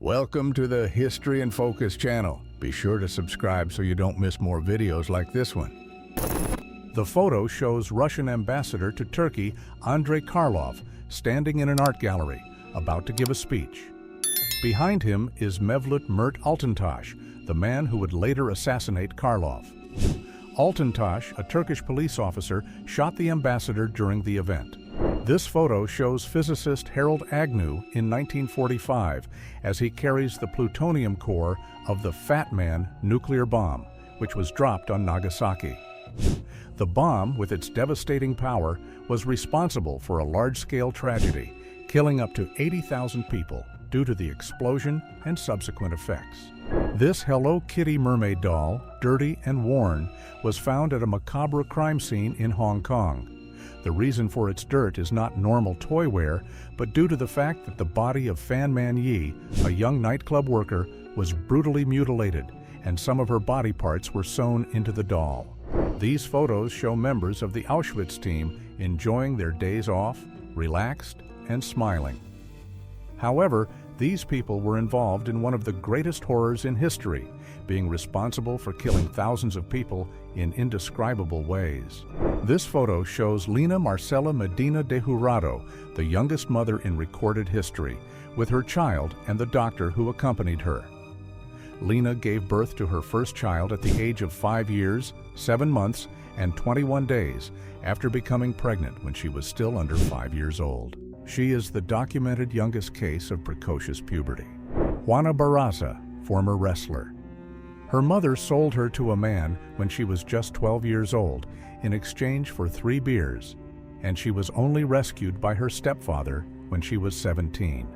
Welcome to the History in Focus channel. Be sure to subscribe so you don't miss more videos like this one. The photo shows Russian ambassador to Turkey, Andrei Karlov, standing in an art gallery, about to give a speech. Behind him is Mevlut Mert Altuntaş, the man who would later assassinate Karlov. Altuntaş, a Turkish police officer, shot the ambassador during the event. This photo shows physicist Harold Agnew in 1945 as he carries the plutonium core of the Fat Man nuclear bomb, which was dropped on Nagasaki. The bomb, with its devastating power, was responsible for a large-scale tragedy, killing up to 80,000 people due to the explosion and subsequent effects. This Hello Kitty mermaid doll, dirty and worn, was found at a macabre crime scene in Hong Kong. The reason for its dirt is not normal toy wear, but due to the fact that the body of Fan Man Yi, a young nightclub worker, was brutally mutilated, and some of her body parts were sewn into the doll. These photos show members of the Auschwitz team enjoying their days off, relaxed, and smiling. However, these people were involved in one of the greatest horrors in history, being responsible for killing thousands of people in indescribable ways. This photo shows Lina Marcela Medina de Jurado, the youngest mother in recorded history, with her child and the doctor who accompanied her. Lina gave birth to her first child at the age of 5 years, 7 months, and 21 days after becoming pregnant when she was still under 5 years old. She is the documented youngest case of precocious puberty. Juana Barraza, former wrestler. Her mother sold her to a man when she was just 12 years old in exchange for 3 beers, and she was only rescued by her stepfather when she was 17.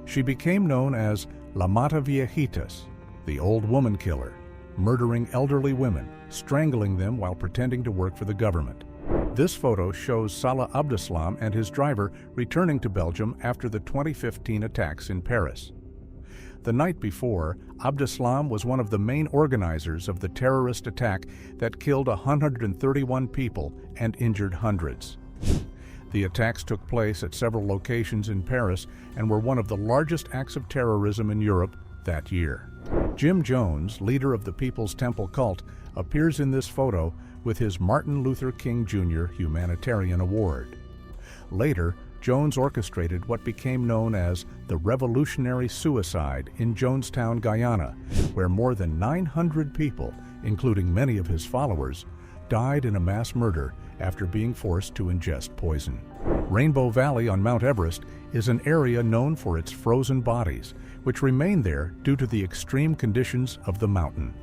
She became known as La Mata Viejitas, the old woman killer, murdering elderly women, strangling them while pretending to work for the government. This photo shows Salah Abdeslam and his driver returning to Belgium after the 2015 attacks in Paris. The night before, Abdeslam was one of the main organizers of the terrorist attack that killed 131 people and injured hundreds. The attacks took place at several locations in Paris and were one of the largest acts of terrorism in Europe that year. Jim Jones, leader of the People's Temple cult, appears in this photo with his Martin Luther King Jr. Humanitarian Award. Later, Jones orchestrated what became known as the Revolutionary Suicide in Jonestown, Guyana, where more than 900 people, including many of his followers, died in a mass murder after being forced to ingest poison. Rainbow Valley on Mount Everest is an area known for its frozen bodies, which remain there due to the extreme conditions of the mountain.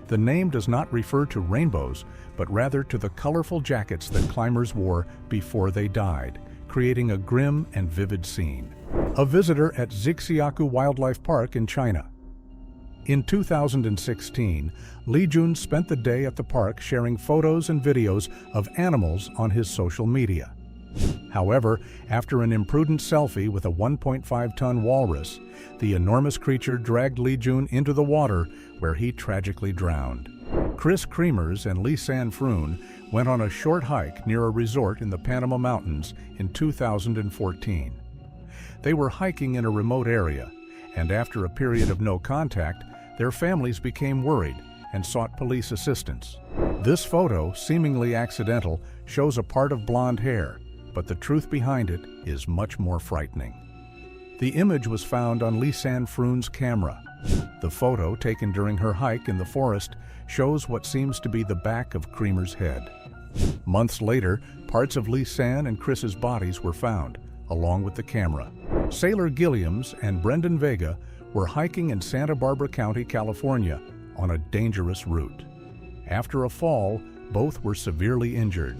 The name does not refer to rainbows, but rather to the colorful jackets that climbers wore before they died, creating a grim and vivid scene. A visitor at Zixiaku Wildlife Park in China. In 2016, Li Jun spent the day at the park sharing photos and videos of animals on his social media. However, after an imprudent selfie with a 1.5-ton walrus, the enormous creature dragged Li Jun into the water, where he tragically drowned. Chris Kremers and Lisanne Froon went on a short hike near a resort in the Panama Mountains in 2014. They were hiking in a remote area, and after a period of no contact, their families became worried and sought police assistance. This photo, seemingly accidental, shows a part of blonde hair, but the truth behind it is much more frightening. The image was found on Lisanne Froon's camera. The photo, taken during her hike in the forest, shows what seems to be the back of Kremer's head. Months later, parts of Lisanne and Chris's bodies were found, along with the camera. Sailor Gilliams and Brendan Vega were hiking in Santa Barbara County, California, on a dangerous route. After a fall, both were severely injured.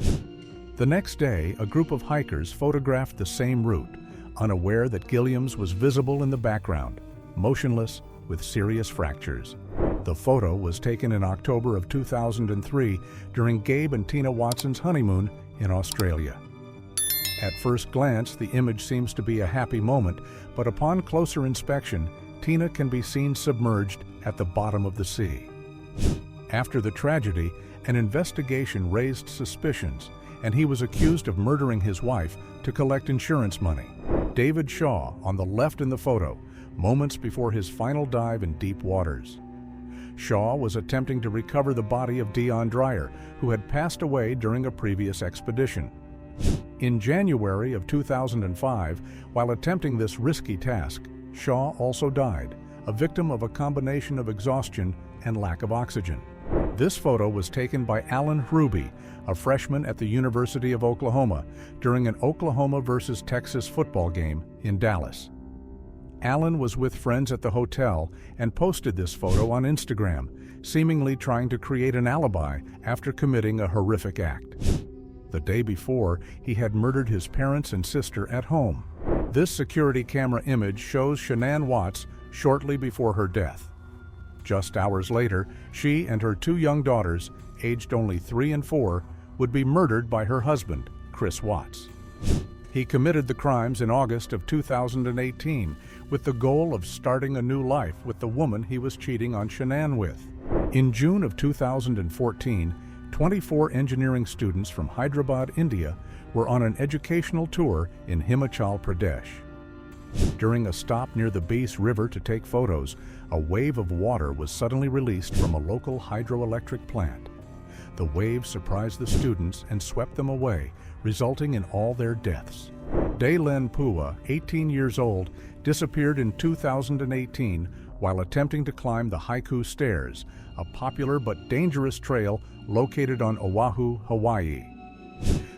The next day, a group of hikers photographed the same route, unaware that Gilliams was visible in the background, motionless with serious fractures. The photo was taken in October of 2003 during Gabe and Tina Watson's honeymoon in Australia. At first glance, the image seems to be a happy moment, but upon closer inspection, Tina can be seen submerged at the bottom of the sea. After the tragedy, an investigation raised suspicions, and he was accused of murdering his wife to collect insurance money. David Shaw, on the left in the photo, moments before his final dive in deep waters. Shaw was attempting to recover the body of Dion Dreyer, who had passed away during a previous expedition. In January of 2005, while attempting this risky task, Shaw also died, a victim of a combination of exhaustion and lack of oxygen. This photo was taken by Alan Hruby, a freshman at the University of Oklahoma, during an Oklahoma versus Texas football game in Dallas. Alan was with friends at the hotel and posted this photo on Instagram, seemingly trying to create an alibi after committing a horrific act. The day before, he had murdered his parents and sister at home. This security camera image shows Shanann Watts shortly before her death. Just hours later, she and her two young daughters, aged only 3 and 4, would be murdered by her husband, Chris Watts. He committed the crimes in August of 2018 with the goal of starting a new life with the woman he was cheating on Shanann with. In June of 2014, 24 engineering students from Hyderabad, India, were on an educational tour in Himachal Pradesh. During a stop near the Beas River to take photos, a wave of water was suddenly released from a local hydroelectric plant. The wave surprised the students and swept them away, resulting in all their deaths. Daylen Pua, 18 years old, disappeared in 2018 while attempting to climb the Haiku Stairs, a popular but dangerous trail located on Oahu, Hawaii.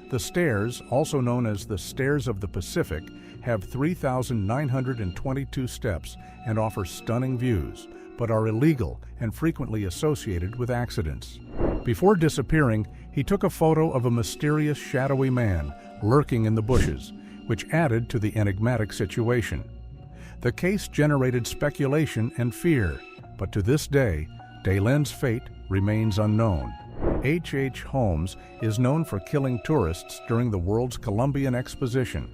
The stairs, also known as the Stairs of the Pacific, have 3,922 steps and offer stunning views, but are illegal and frequently associated with accidents. Before disappearing, he took a photo of a mysterious shadowy man lurking in the bushes, which added to the enigmatic situation. The case generated speculation and fear, but to this day, Daylen's fate remains unknown. H.H. Holmes is known for killing tourists during the World's Columbian Exposition.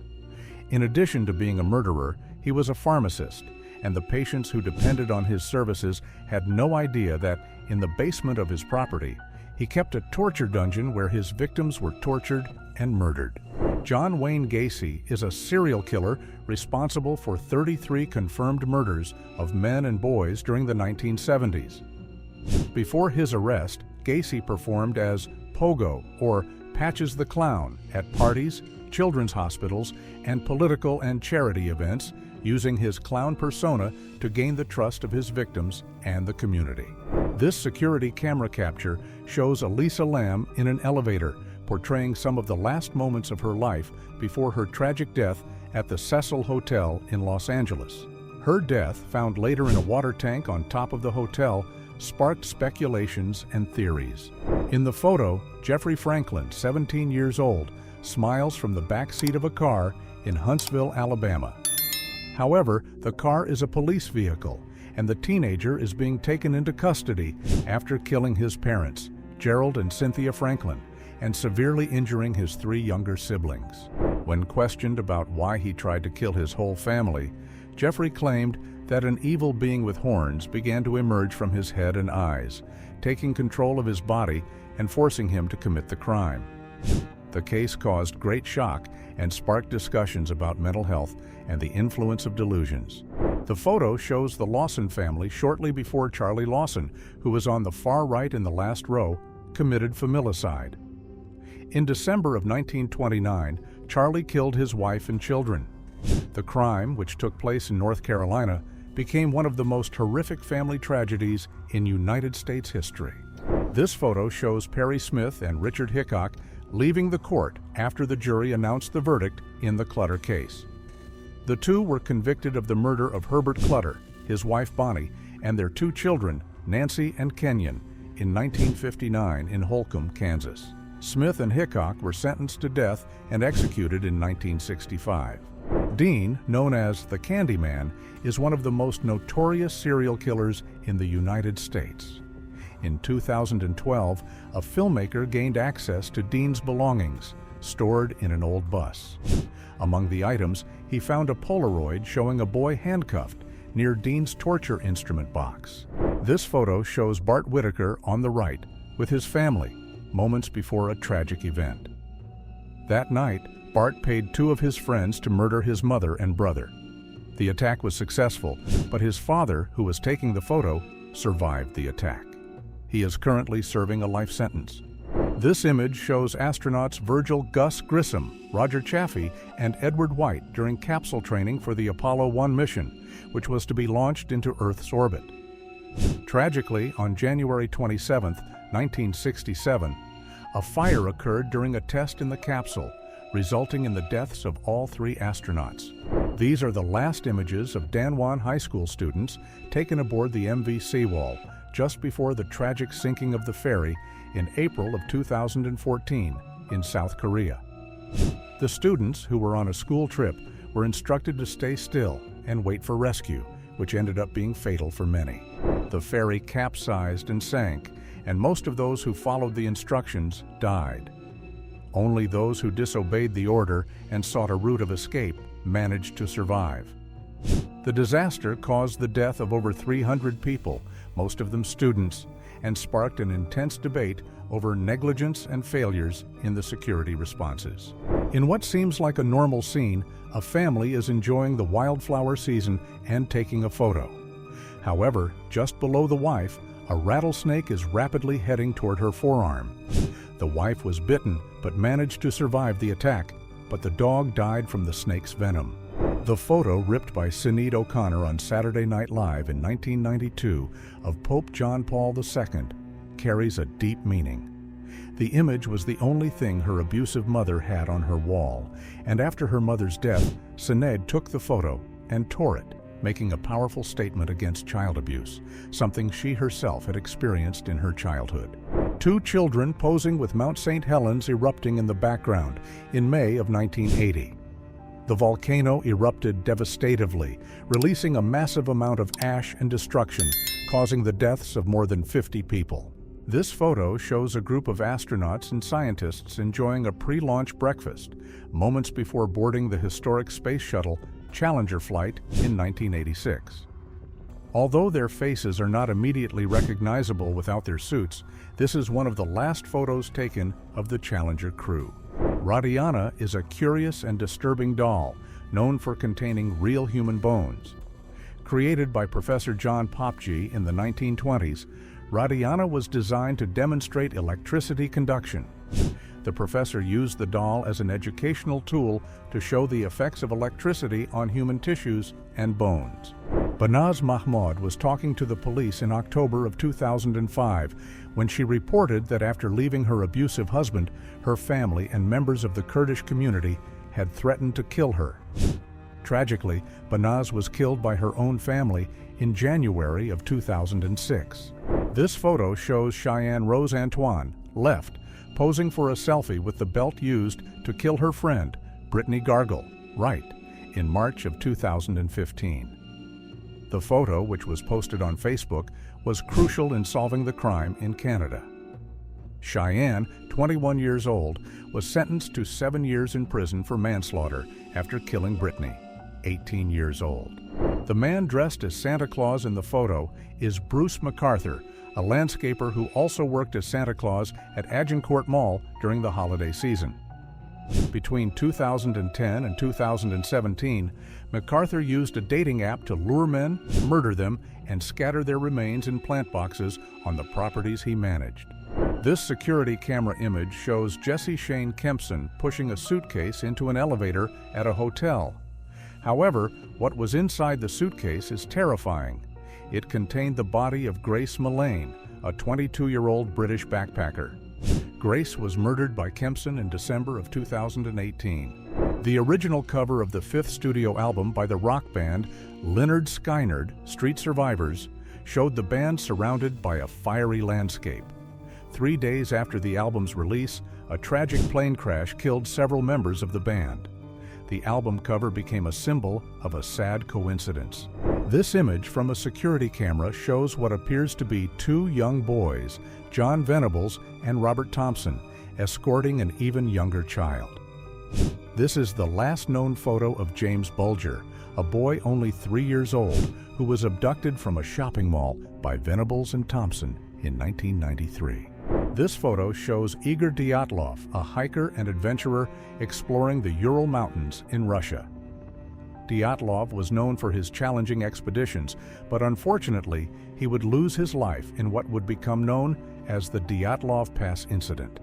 In addition to being a murderer, he was a pharmacist, and the patients who depended on his services had no idea that, in the basement of his property, he kept a torture dungeon where his victims were tortured and murdered. John Wayne Gacy is a serial killer responsible for 33 confirmed murders of men and boys during the 1970s. Before his arrest, Gacy performed as Pogo, or Patches the Clown, at parties, children's hospitals, and political and charity events, using his clown persona to gain the trust of his victims and the community. This security camera capture shows Elisa Lam in an elevator, portraying some of the last moments of her life before her tragic death at the Cecil Hotel in Los Angeles. Her death, found later in a water tank on top of the hotel, sparked speculations and theories. In the photo, Jeffrey Franklin, 17 years old, smiles from the back seat of a car in Huntsville, Alabama. However, the car is a police vehicle, and the teenager is being taken into custody after killing his parents, Gerald and Cynthia Franklin, and severely injuring his 3 younger siblings. When questioned about why he tried to kill his whole family, Jeffrey claimed that an evil being with horns began to emerge from his head and eyes, taking control of his body and forcing him to commit the crime. The case caused great shock and sparked discussions about mental health and the influence of delusions. The photo shows the Lawson family shortly before Charlie Lawson, who was on the far right in the last row, committed familicide. In December of 1929, Charlie killed his wife and children. The crime, which took place in North Carolina, became one of the most horrific family tragedies in United States history. This photo shows Perry Smith and Richard Hickok leaving the court after the jury announced the verdict in the Clutter case. The two were convicted of the murder of Herbert Clutter, his wife Bonnie, and their 2 children, Nancy and Kenyon, in 1959 in Holcomb, Kansas. Smith and Hickok were sentenced to death and executed in 1965. Dean, known as the Candyman, is one of the most notorious serial killers in the United States. In 2012, a filmmaker gained access to Dean's belongings, stored in an old bus. Among the items, he found a Polaroid showing a boy handcuffed near Dean's torture instrument box. This photo shows Bart Whitaker on the right with his family, moments before a tragic event. That night, Bart paid 2 of his friends to murder his mother and brother. The attack was successful, but his father, who was taking the photo, survived the attack. He is currently serving a life sentence. This image shows astronauts Virgil Gus Grissom, Roger Chaffee, and Edward White during capsule training for the Apollo 1 mission, which was to be launched into Earth's orbit. Tragically, on January 27, 1967, a fire occurred during a test in the capsule, resulting in the deaths of all 3 astronauts. These are the last images of Danwon High School students taken aboard the MV Seawall just before the tragic sinking of the ferry in April of 2014 in South Korea. The students, who were on a school trip, were instructed to stay still and wait for rescue, which ended up being fatal for many. The ferry capsized and sank, and most of those who followed the instructions died. Only those who disobeyed the order and sought a route of escape managed to survive. The disaster caused the death of over 300 people, most of them students, and sparked an intense debate over negligence and failures in the security responses. In what seems like a normal scene, a family is enjoying the wildflower season and taking a photo. However, just below the wife, a rattlesnake is rapidly heading toward her forearm. The wife was bitten but managed to survive the attack, but the dog died from the snake's venom. The photo, ripped by Sinead O'Connor on Saturday Night Live in 1992 of Pope John Paul II, carries a deep meaning. The image was the only thing her abusive mother had on her wall, and after her mother's death, Sinead took the photo and tore it, making a powerful statement against child abuse, something she herself had experienced in her childhood. 2 children posing with Mount St. Helens erupting in the background in May of 1980. The volcano erupted devastatively, releasing a massive amount of ash and destruction, causing the deaths of more than 50 people. This photo shows a group of astronauts and scientists enjoying a pre-launch breakfast, moments before boarding the historic space shuttle Challenger flight in 1986. Although their faces are not immediately recognizable without their suits, this is one of the last photos taken of the Challenger crew. Radiana is a curious and disturbing doll, known for containing real human bones. Created by Professor John Popji in the 1920s, Radiana was designed to demonstrate electricity conduction. The professor used the doll as an educational tool to show the effects of electricity on human tissues and bones. Banaz Mahmoud was talking to the police in October of 2005 when she reported that after leaving her abusive husband, her family and members of the Kurdish community had threatened to kill her. Tragically, Banaz was killed by her own family in January of 2006. This photo shows Cheyenne Rose Antoine, left, posing for a selfie with the belt used to kill her friend, Brittany Gargle, right, in March of 2015. The photo, which was posted on Facebook, was crucial in solving the crime in Canada. Cheyenne, 21 years old, was sentenced to 7 years in prison for manslaughter after killing Brittany, 18 years old. The man dressed as Santa Claus in the photo is Bruce MacArthur, a landscaper who also worked as Santa Claus at Agincourt Mall during the holiday season. Between 2010 and 2017, MacArthur used a dating app to lure men, murder them, and scatter their remains in plant boxes on the properties he managed. This security camera image shows Jesse Shane Kempson pushing a suitcase into an elevator at a hotel. However, what was inside the suitcase is terrifying. It contained the body of Grace Mullane, a 22-year-old British backpacker. Grace was murdered by Kempson in December of 2018. The original cover of the 5th studio album by the rock band Lynyrd Skynyrd, Street Survivors, showed the band surrounded by a fiery landscape. 3 days after the album's release, a tragic plane crash killed several members of the band. The album cover became a symbol of a sad coincidence. This image from a security camera shows what appears to be 2 young boys, John Venables and Robert Thompson, escorting an even younger child. This is the last known photo of James Bulger, a boy only 3 years old who was abducted from a shopping mall by Venables and Thompson in 1993. This photo shows Igor Dyatlov, a hiker and adventurer exploring the Ural Mountains in Russia. Dyatlov was known for his challenging expeditions, but unfortunately, he would lose his life in what would become known as the Dyatlov Pass incident.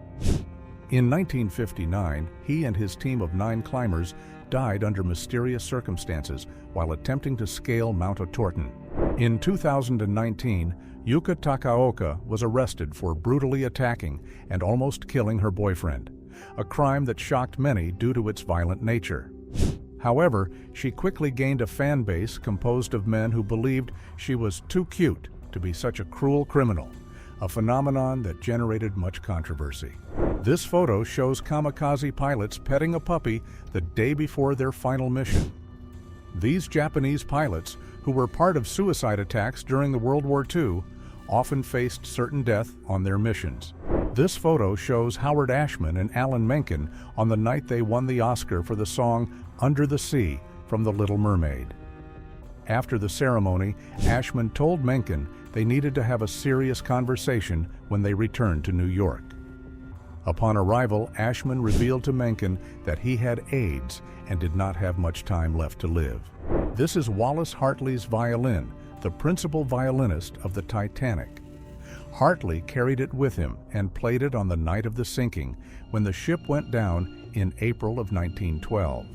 In 1959, he and his team of 9 climbers died under mysterious circumstances while attempting to scale Mount Otorten. In 2019, Yuka Takaoka was arrested for brutally attacking and almost killing her boyfriend, a crime that shocked many due to its violent nature. However, she quickly gained a fan base composed of men who believed she was too cute to be such a cruel criminal, a phenomenon that generated much controversy. This photo shows kamikaze pilots petting a puppy the day before their final mission. These Japanese pilots, who were part of suicide attacks during the World War II, often faced certain death on their missions. This photo shows Howard Ashman and Alan Menken on the night they won the Oscar for the song Under the Sea from The Little Mermaid. After the ceremony, Ashman told Menken they needed to have a serious conversation when they returned to New York. Upon arrival, Ashman revealed to Menken that he had AIDS and did not have much time left to live. This is Wallace Hartley's violin, the principal violinist of the Titanic. Hartley carried it with him and played it on the night of the sinking, when the ship went down in April of 1912.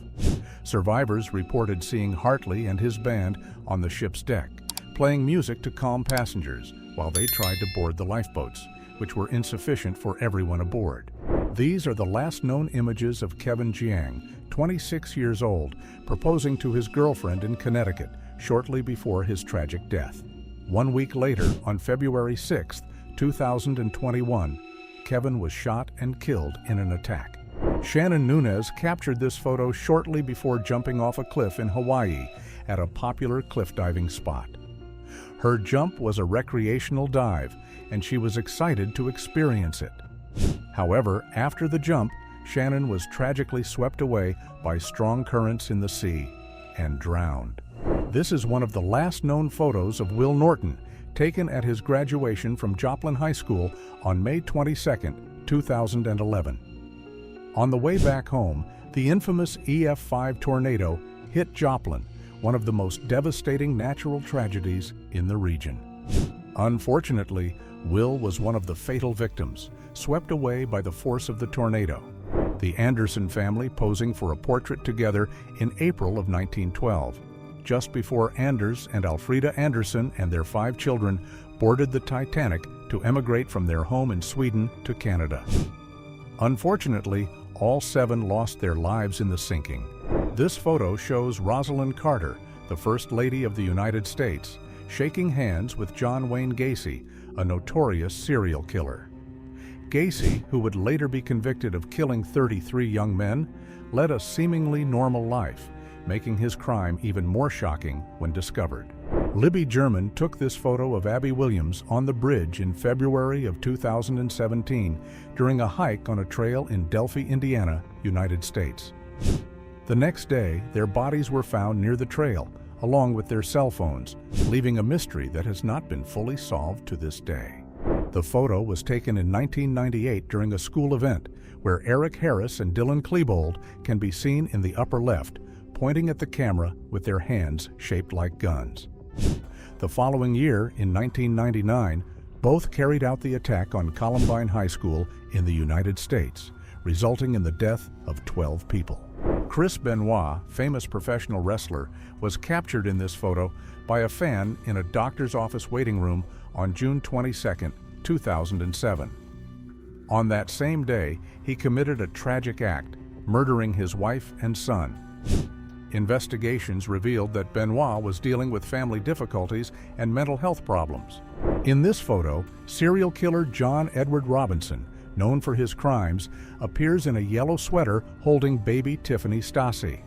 Survivors reported seeing Hartley and his band on the ship's deck, playing music to calm passengers while they tried to board the lifeboats, which were insufficient for everyone aboard. These are the last known images of Kevin Jiang, 26 years old, proposing to his girlfriend in Connecticut shortly before his tragic death. 1 week later, on February 6, 2021, Kevin was shot and killed in an attack. Shannon Nunez captured this photo shortly before jumping off a cliff in Hawaii at a popular cliff diving spot. Her jump was a recreational dive, and she was excited to experience it. However, after the jump, Shannon was tragically swept away by strong currents in the sea and drowned. This is one of the last known photos of Will Norton, taken at his graduation from Joplin High School on May 22, 2011. On the way back home, the infamous EF5 tornado hit Joplin, one of the most devastating natural tragedies in the region. Unfortunately, Will was one of the fatal victims, swept away by the force of the tornado. The Anderson family posing for a portrait together in April of 1912, just before Anders and Alfreda Anderson and their 5 children boarded the Titanic to emigrate from their home in Sweden to Canada. Unfortunately, all 7 lost their lives in the sinking. This photo shows Rosalind Carter, the First Lady of the United States, shaking hands with John Wayne Gacy, a notorious serial killer. Gacy, who would later be convicted of killing 33 young men, led a seemingly normal life, making his crime even more shocking when discovered. Libby German took this photo of Abby Williams on the bridge in February of 2017 during a hike on a trail in Delphi, Indiana, United States. The next day, their bodies were found near the trail, along with their cell phones, leaving a mystery that has not been fully solved to this day. The photo was taken in 1998 during a school event, where Eric Harris and Dylan Klebold can be seen in the upper left, pointing at the camera with their hands shaped like guns. The following year, in 1999, both carried out the attack on Columbine High School in the United States, resulting in the death of 12 people. Chris Benoit, famous professional wrestler, was captured in this photo by a fan in a doctor's office waiting room on June 22, 2007. On that same day, he committed a tragic act, murdering his wife and son. Investigations revealed that Benoit was dealing with family difficulties and mental health problems. In this photo, serial killer John Edward Robinson, known for his crimes, appears in a yellow sweater holding baby Tiffany Stassi.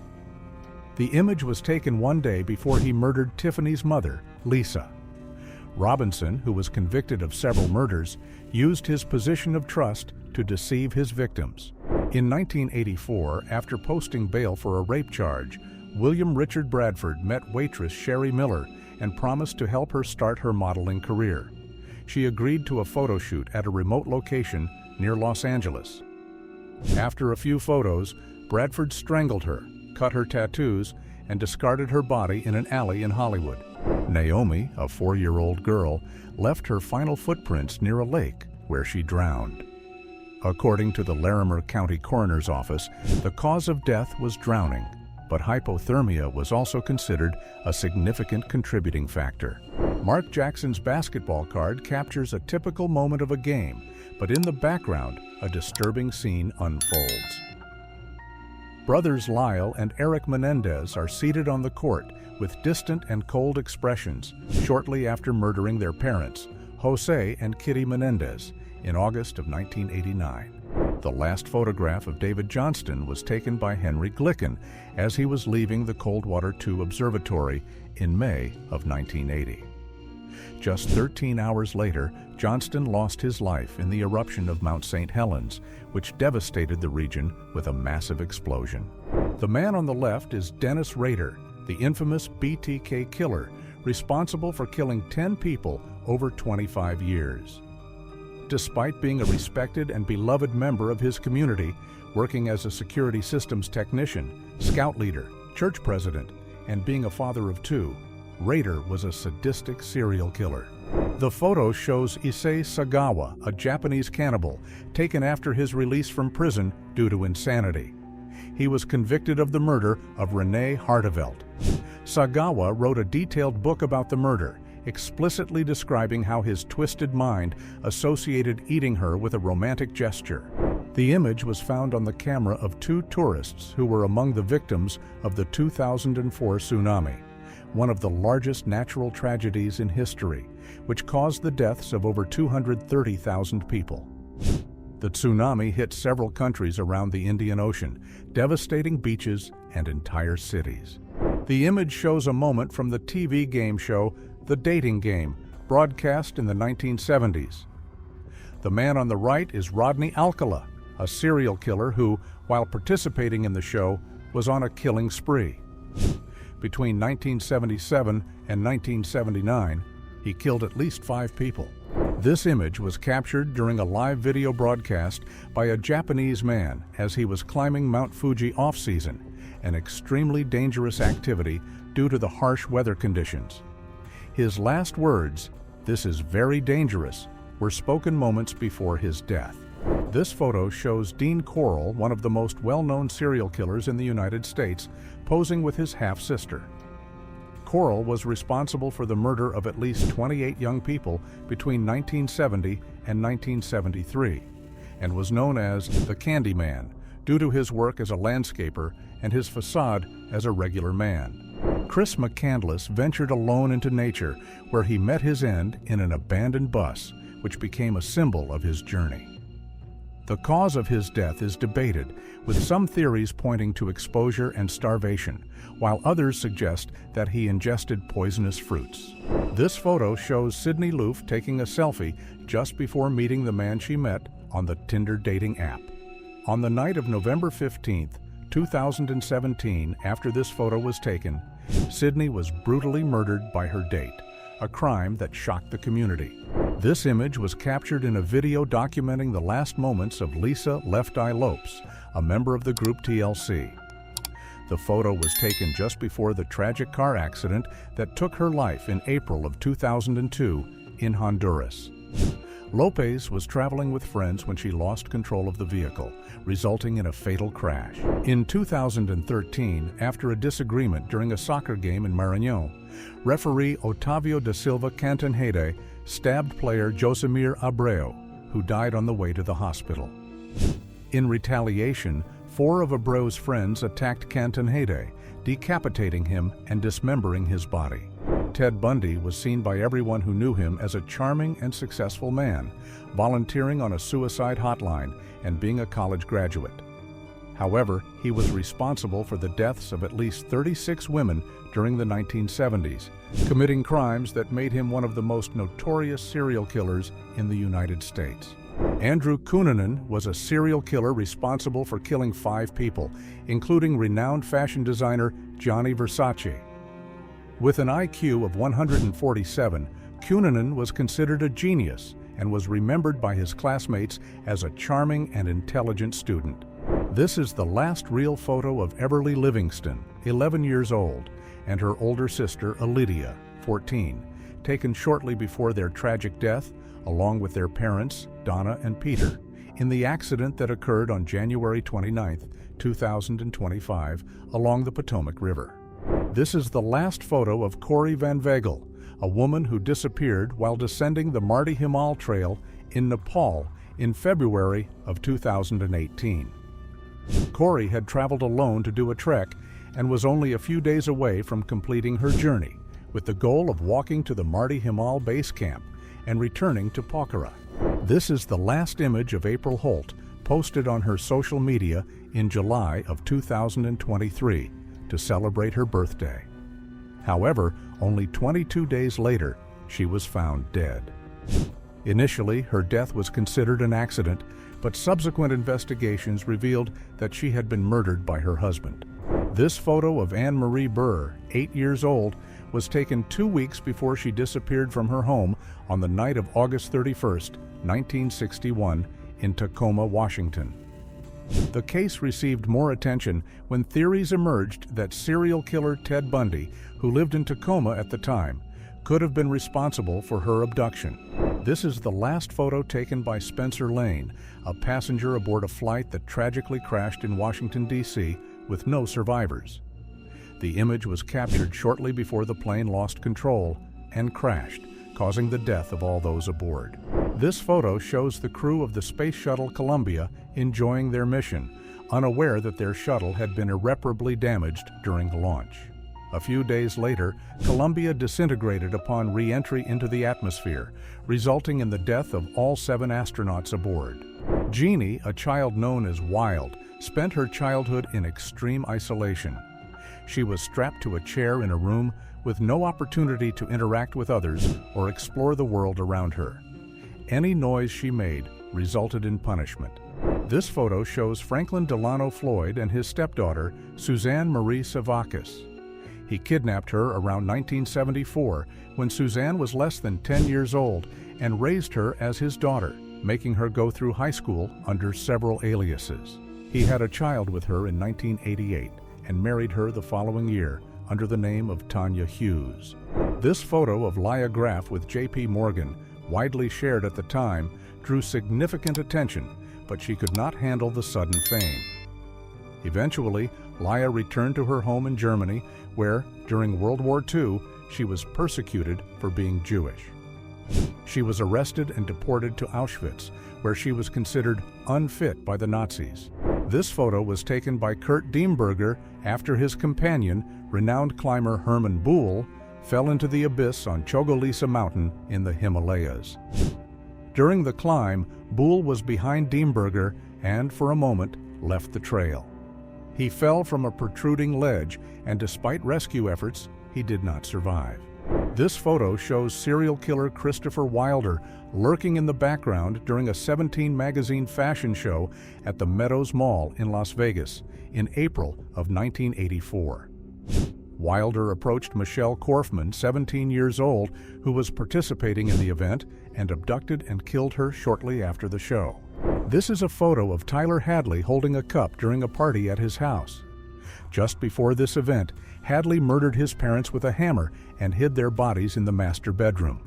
The image was taken one day before he murdered Tiffany's mother, Lisa. Robinson, who was convicted of several murders, used his position of trust to deceive his victims. In 1984, after posting bail for a rape charge, William Richard Bradford met waitress Sherry Miller and promised to help her start her modeling career. She agreed to a photo shoot at a remote location near Los Angeles. After a few photos, Bradford strangled her, cut her tattoos, and discarded her body in an alley in Hollywood. Naomi, a 4-year-old girl, left her final footprints near a lake where she drowned. According to the Larimer County Coroner's Office, the cause of death was drowning, but hypothermia was also considered a significant contributing factor. Mark Jackson's basketball card captures a typical moment of a game, but in the background, a disturbing scene unfolds. Brothers Lyle and Eric Menendez are seated on the court with distant and cold expressions shortly after murdering their parents, Jose and Kitty Menendez, in August of 1989. The last photograph of David Johnston was taken by Henry Glicken as he was leaving the Coldwater II Observatory in May of 1980. Just 13 hours later, Johnston lost his life in the eruption of Mount St. Helens, which devastated the region with a massive explosion. The man on the left is Dennis Rader, the infamous BTK killer, responsible for killing 10 people over 25 years. Despite being a respected and beloved member of his community, working as a security systems technician, scout leader, church president, and being a father of 2, Rader was a sadistic serial killer. The photo shows Issei Sagawa, a Japanese cannibal, taken after his release from prison due to insanity. He was convicted of the murder of Renee Hartevelt. Sagawa wrote a detailed book about the murder, explicitly describing how his twisted mind associated eating her with a romantic gesture. The image was found on the camera of 2 tourists who were among the victims of the 2004 tsunami, one of the largest natural tragedies in history, which caused the deaths of over 230,000 people. The tsunami hit several countries around the Indian Ocean, devastating beaches and entire cities. The image shows a moment from the TV game show The Dating Game, broadcast in the 1970s. The man on the right is Rodney Alcala, a serial killer who, while participating in the show, was on a killing spree. Between 1977 and 1979, he killed at least 5 people. This image was captured during a live video broadcast by a Japanese man as he was climbing Mount Fuji off-season, an extremely dangerous activity due to the harsh weather conditions. His last words, "This is very dangerous," were spoken moments before his death. This photo shows Dean Corll, one of the most well-known serial killers in the United States, posing with his half-sister. Corll was responsible for the murder of at least 28 young people between 1970 and 1973, and was known as the Candyman due to his work as a landscaper and his facade as a regular man. Chris McCandless ventured alone into nature, where he met his end in an abandoned bus, which became a symbol of his journey. The cause of his death is debated, with some theories pointing to exposure and starvation, while others suggest that he ingested poisonous fruits. This photo shows Sydney Loof taking a selfie just before meeting the man she met on the Tinder dating app. On the night of November 15th, 2017, after this photo was taken, Sydney was brutally murdered by her date, a crime that shocked the community. This image was captured in a video documenting the last moments of Lisa Left Eye Lopes, a member of the group TLC. The photo was taken just before the tragic car accident that took her life in April of 2002 in Honduras. Lopez was traveling with friends when she lost control of the vehicle, resulting in a fatal crash. In 2013, after a disagreement during a soccer game in Maranhão, referee Otávio da Silva Cantanhede stabbed player Josemir Abreu, who died on the way to the hospital. In retaliation, 4 of Abreu's friends attacked Cantanhede, decapitating him and dismembering his body. Ted Bundy was seen by everyone who knew him as a charming and successful man, volunteering on a suicide hotline and being a college graduate. However, he was responsible for the deaths of at least 36 women during the 1970s, committing crimes that made him one of the most notorious serial killers in the United States. Andrew Cunanan was a serial killer responsible for killing 5 people, including renowned fashion designer Gianni Versace. With an IQ of 147, Cunanan was considered a genius and was remembered by his classmates as a charming and intelligent student. This is the last real photo of Everly Livingston, 11 years old, and her older sister, Lydia, 14, taken shortly before their tragic death, along with their parents, Donna and Peter, in the accident that occurred on January 29, 2025, along the Potomac River. This is the last photo of Corrie Van Vegel, a woman who disappeared while descending the Mardi Himal Trail in Nepal in February of 2018. Corrie had traveled alone to do a trek and was only a few days away from completing her journey, with the goal of walking to the Mardi Himal base camp and returning to Pokhara. This is the last image of April Holt, posted on her social media in July of 2023 to celebrate her birthday. However, only 22 days later, she was found dead. Initially, her death was considered an accident, but subsequent investigations revealed that she had been murdered by her husband. This photo of Anne Marie Burr, 8 years old, was taken 2 weeks before she disappeared from her home on the night of August 31, 1961, in Tacoma, Washington. The case received more attention when theories emerged that serial killer Ted Bundy, who lived in Tacoma at the time, could have been responsible for her abduction. This is the last photo taken by Spencer Lane, a passenger aboard a flight that tragically crashed in Washington, D.C., with no survivors. The image was captured shortly before the plane lost control and crashed, causing the death of all those aboard. This photo shows the crew of the Space Shuttle Columbia enjoying their mission, unaware that their shuttle had been irreparably damaged during the launch. A few days later, Columbia disintegrated upon re-entry into the atmosphere, resulting in the death of all 7 astronauts aboard. Jeannie, a child known as Wild, spent her childhood in extreme isolation. She was strapped to a chair in a room with no opportunity to interact with others or explore the world around her. Any noise she made resulted in punishment. This photo shows Franklin Delano Floyd and his stepdaughter, Suzanne Marie Savakis. He kidnapped her around 1974 when Suzanne was less than 10 years old and raised her as his daughter, making her go through high school under several aliases. He had a child with her in 1988 and married her the following year under the name of Tanya Hughes. This photo of Leah Graff with J.P. Morgan, widely shared at the time, drew significant attention, but she could not handle the sudden fame. Eventually, Leah returned to her home in Germany, where, during World War II, she was persecuted for being Jewish. She was arrested and deported to Auschwitz, where she was considered unfit by the Nazis. This photo was taken by Kurt Diemberger after his companion, renowned climber Hermann Buhl, fell into the abyss on Chogolisa Mountain in the Himalayas. During the climb, Buhl was behind Diemberger and, for a moment, left the trail. He fell from a protruding ledge, and despite rescue efforts, he did not survive. This photo shows serial killer Christopher Wilder lurking in the background during a 17 magazine fashion show at the Meadows Mall in Las Vegas in April of 1984. Wilder approached Michelle Korfman, 17 years old, who was participating in the event, and abducted and killed her shortly after the show. This is a photo of Tyler Hadley holding a cup during a party at his house. Just before this event, Hadley murdered his parents with a hammer and hid their bodies in the master bedroom.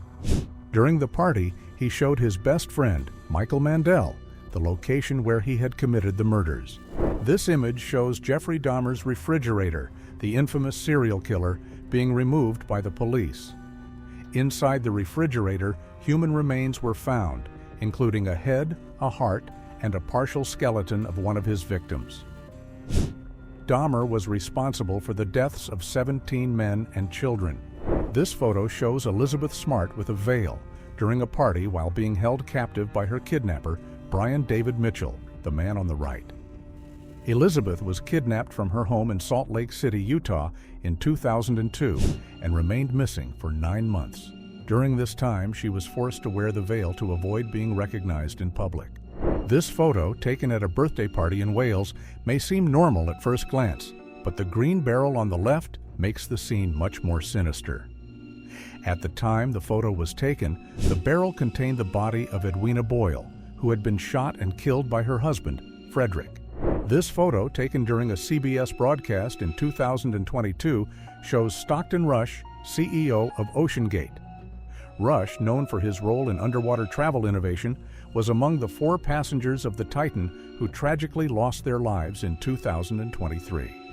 During the party, he showed his best friend, Michael Mandel, the location where he had committed the murders. This image shows Jeffrey Dahmer's refrigerator, the infamous serial killer, being removed by the police. Inside the refrigerator, human remains were found, including a head, a heart, and a partial skeleton of one of his victims. Dahmer was responsible for the deaths of 17 men and children. This photo shows Elizabeth Smart with a veil during a party while being held captive by her kidnapper, Brian David Mitchell, the man on the right. Elizabeth was kidnapped from her home in Salt Lake City, Utah in 2002 and remained missing for 9 months. During this time, she was forced to wear the veil to avoid being recognized in public. This photo, taken at a birthday party in Wales, may seem normal at first glance, but the green barrel on the left makes the scene much more sinister. At the time the photo was taken, the barrel contained the body of Edwina Boyle, who had been shot and killed by her husband, Frederick. This photo, taken during a CBS broadcast in 2022, shows Stockton Rush, CEO of OceanGate. Rush, known for his role in underwater travel innovation, was among the 4 passengers of the Titan who tragically lost their lives in 2023.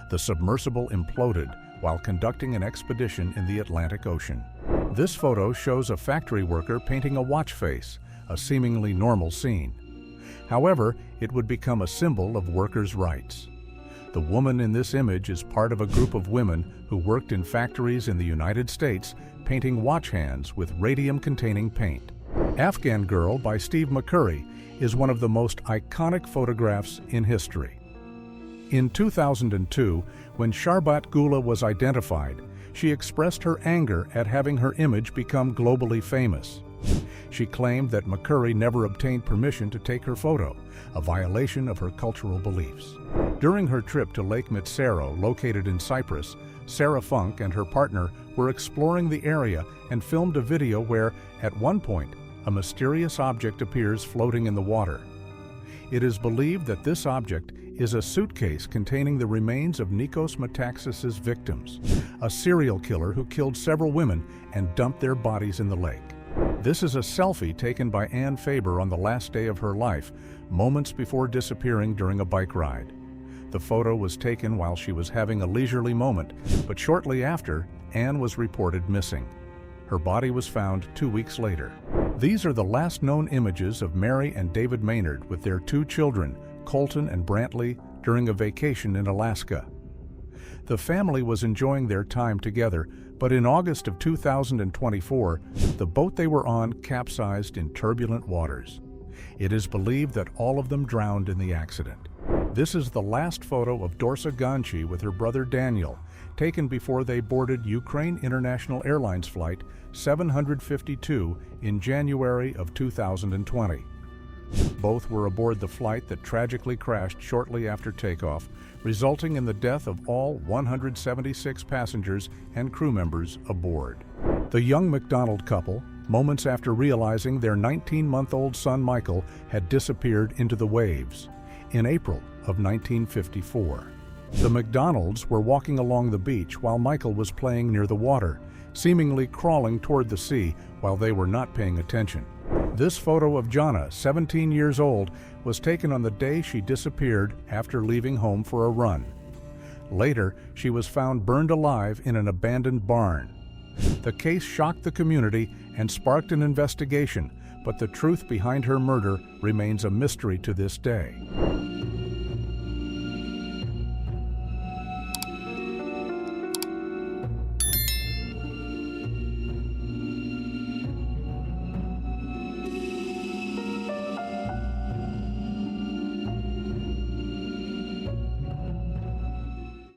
The submersible imploded while conducting an expedition in the Atlantic Ocean. This photo shows a factory worker painting a watch face, a seemingly normal scene. However, it would become a symbol of workers' rights. The woman in this image is part of a group of women who worked in factories in the United States painting watch hands with radium-containing paint. Afghan Girl by Steve McCurry is one of the most iconic photographs in history. In 2002, when Sharbat Gula was identified, she expressed her anger at having her image become globally famous. She claimed that McCurry never obtained permission to take her photo, a violation of her cultural beliefs. During her trip to Lake Mitsaro, located in Cyprus, Sarah Funk and her partner were exploring the area and filmed a video where, at one point, a mysterious object appears floating in the water. It is believed that this object is a suitcase containing the remains of Nikos Metaxas's victims, a serial killer who killed several women and dumped their bodies in the lake. This is a selfie taken by Ann Faber on the last day of her life, moments before disappearing during a bike ride. The photo was taken while she was having a leisurely moment, but shortly after, Ann was reported missing. Her body was found 2 weeks later. These are the last known images of Mary and David Maynard with their 2 children, Colton and Brantley, during a vacation in Alaska. The family was enjoying their time together, but in August of 2024, the boat they were on capsized in turbulent waters. It is believed that all of them drowned in the accident. This is the last photo of Dorsa Ganchi with her brother Daniel, taken before they boarded Ukraine International Airlines Flight 752 in January of 2020. Both were aboard the flight that tragically crashed shortly after takeoff, resulting in the death of all 176 passengers and crew members aboard. The young McDonald couple, moments after realizing their 19-month-old son Michael had disappeared into the waves, in April of 1954. The McDonalds were walking along the beach while Michael was playing near the water, seemingly crawling toward the sea while they were not paying attention. This photo of Jana, 17 years old, was taken on the day she disappeared after leaving home for a run. Later, she was found burned alive in an abandoned barn. The case shocked the community and sparked an investigation, but the truth behind her murder remains a mystery to this day.